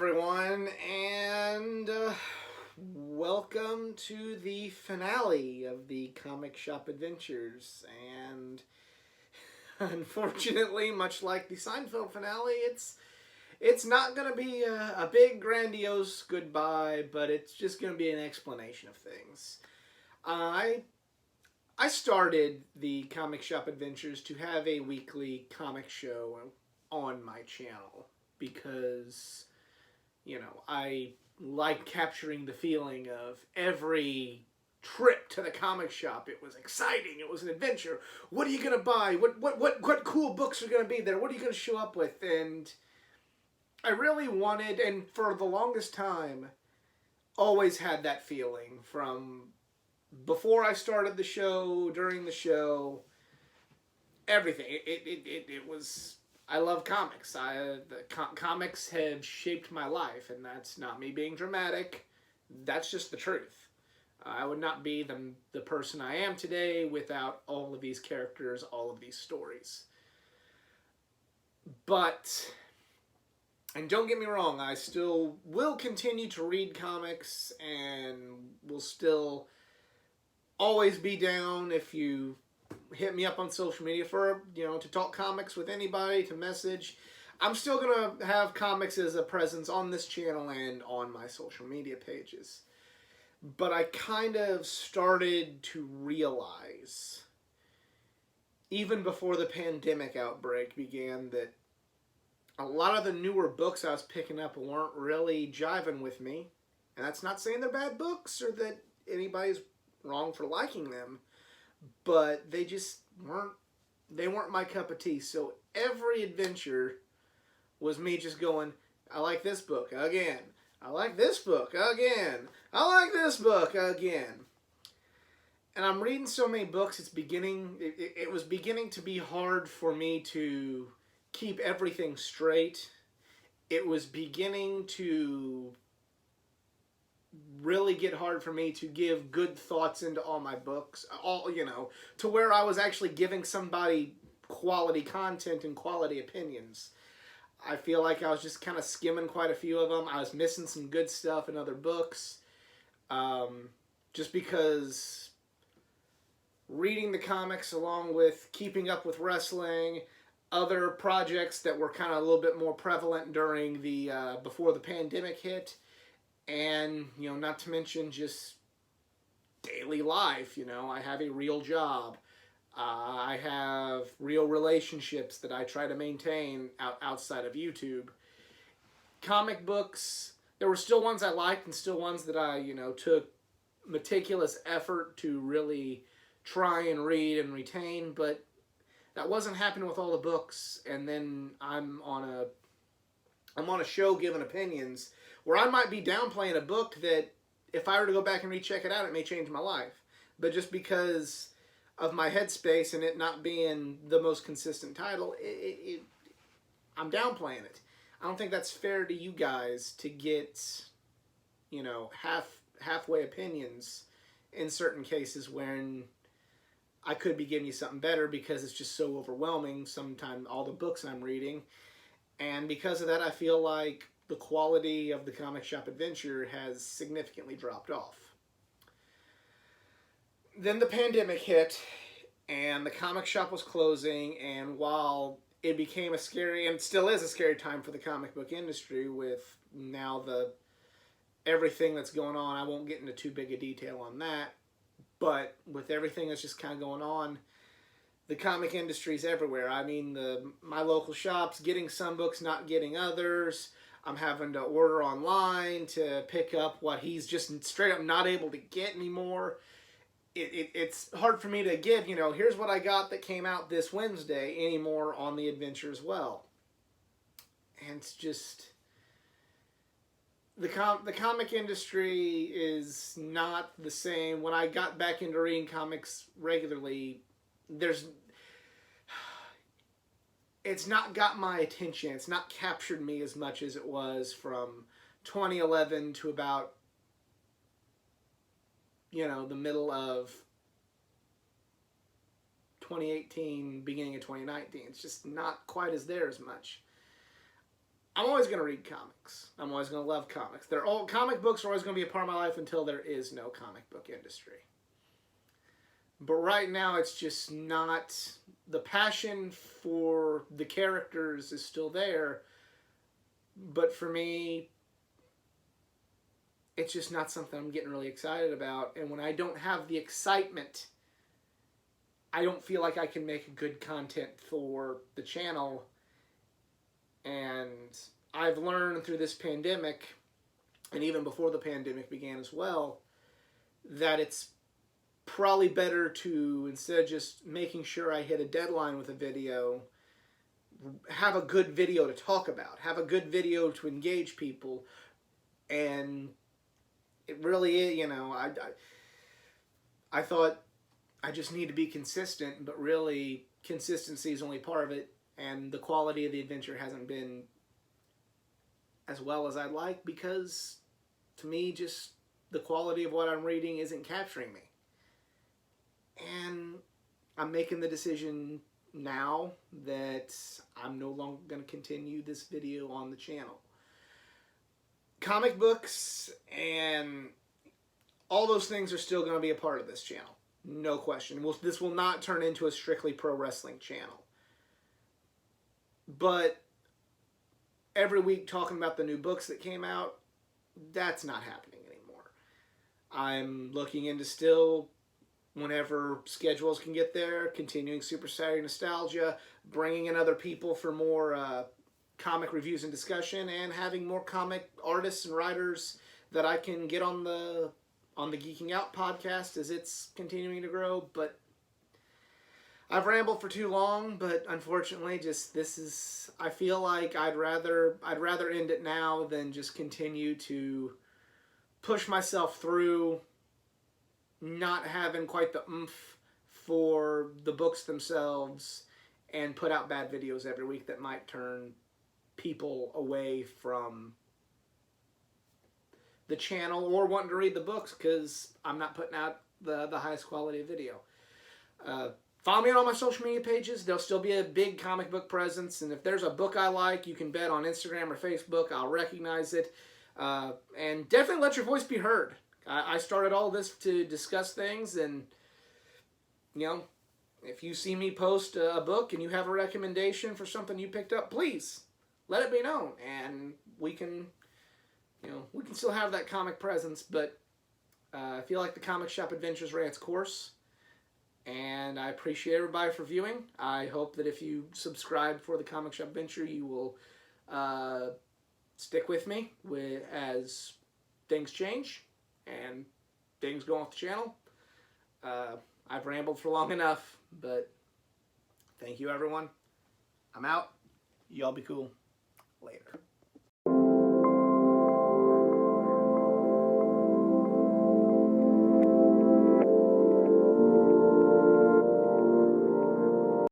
everyone, and welcome to the finale of the Comic Shop Adventures. And unfortunately, much like the Seinfeld finale, it's not going to be a big grandiose goodbye, but it's just going to be an explanation of things. I started the Comic Shop Adventures to have a weekly comic show on my channel because I like capturing the feeling of every trip to the comic shop. It was exciting. It was an adventure. What are you gonna buy? What cool books are gonna be there? What are you gonna show up with? And I really wanted, and for the longest time, always had that feeling from before I started the show, during the show, everything. It was. I love comics. Comics have shaped my life, and that's not me being dramatic. That's just the truth. I would not be the person I am today without all of these characters, all of these stories. But, and don't get me wrong, I still will continue to read comics and will still always be down if you hit me up on social media for, to talk comics with anybody, to message. I'm still going to have comics as a presence on this channel and on my social media pages. But I kind of started to realize, even before the pandemic outbreak began, that a lot of the newer books I was picking up weren't really jiving with me. And that's not saying they're bad books or that anybody's wrong for liking them. But they just weren't my cup of tea. So every adventure was me just going, I like this book again. I like this book again. I like this book again. And I'm reading so many books, it was beginning to be hard for me to keep everything straight. It was beginning to really get hard for me to give good thoughts into all my books, to where I was actually giving somebody quality content and quality opinions. I feel like I was just kind of skimming quite a few of them. I was missing some good stuff in other books, just because reading the comics along with keeping up with wrestling, other projects that were kind of a little bit more prevalent during the before the pandemic hit. And, not to mention just daily life, I have a real job. I have real relationships that I try to maintain outside of YouTube. Comic books, there were still ones I liked and still ones that I, took meticulous effort to really try and read and retain, but that wasn't happening with all the books. And then I'm on a show giving opinions where I might be downplaying a book that if I were to go back and recheck it out, it may change my life. But just because of my headspace and it not being the most consistent title, I'm downplaying it. I don't think that's fair to you guys to get, halfway opinions in certain cases when I could be giving you something better because it's just so overwhelming sometimes, all the books I'm reading. And because of that, I feel like the quality of the Comic Shop Adventure has significantly dropped off. Then the pandemic hit, and the comic shop was closing, and while it became a scary, and still is a scary time for the comic book industry with now everything that's going on, I won't get into too big a detail on that, but with everything that's just kind of going on, the comic industry's everywhere. I mean, my local shops getting some books, not getting others. I'm having to order online to pick up what he's just straight up not able to get anymore. It's hard for me to give, here's what I got that came out this Wednesday anymore on the adventure as well. And it's just, the comic industry is not the same. When I got back into reading comics regularly, it's not got my attention. It's not captured me as much as it was from 2011 to about, the middle of 2018, beginning of 2019. It's just not quite as there as much. I'm always going to read comics. I'm always going to love comics. Comic books are always going to be a part of my life until there is no comic book industry. But right now, it's just not... The passion for the characters is still there. But for me, it's just not something I'm getting really excited about. And when I don't have the excitement, I don't feel like I can make good content for the channel. And I've learned through this pandemic, and even before the pandemic began as well, that it's probably better to, instead of just making sure I hit a deadline with a video, have a good video to talk about, have a good video to engage people. And it really is, you know, I thought I just need to be consistent, but really consistency is only part of it, and the quality of the adventure hasn't been as well as I'd like, because to me, just the quality of what I'm reading isn't capturing me. And I'm making the decision now that I'm no longer going to continue this video on the channel. Comic books and all those things are still going to be a part of this channel. No question. This will not turn into a strictly pro wrestling channel. But every week talking about the new books that came out, that's not happening anymore. I'm looking into still, whenever schedules can get there, continuing Super Saturday Nostalgia, bringing in other people for more comic reviews and discussion, and having more comic artists and writers that I can get on the Geeking Out podcast as it's continuing to grow. But I've rambled for too long, but unfortunately, I feel like I'd rather end it now than just continue to push myself through, not having quite the oomph for the books themselves, and put out bad videos every week that might turn people away from the channel or wanting to read the books because I'm not putting out the highest quality of video. Follow me on all my social media pages. There'll still be a big comic book presence, and if there's a book I like, you can bet on Instagram or Facebook I'll recognize it. And definitely let your voice be heard. I started all this to discuss things, and, you know, if you see me post a book and you have a recommendation for something you picked up, please let it be known, and we can still have that comic presence. But I feel like the Comic Shop Adventures ran its course, and I appreciate everybody for viewing. I hope that if you subscribe for the Comic Shop Adventure, you will stick with me as things change and things go off the channel. I've rambled for long enough, but thank you, everyone. I'm out. Y'all be cool. Later.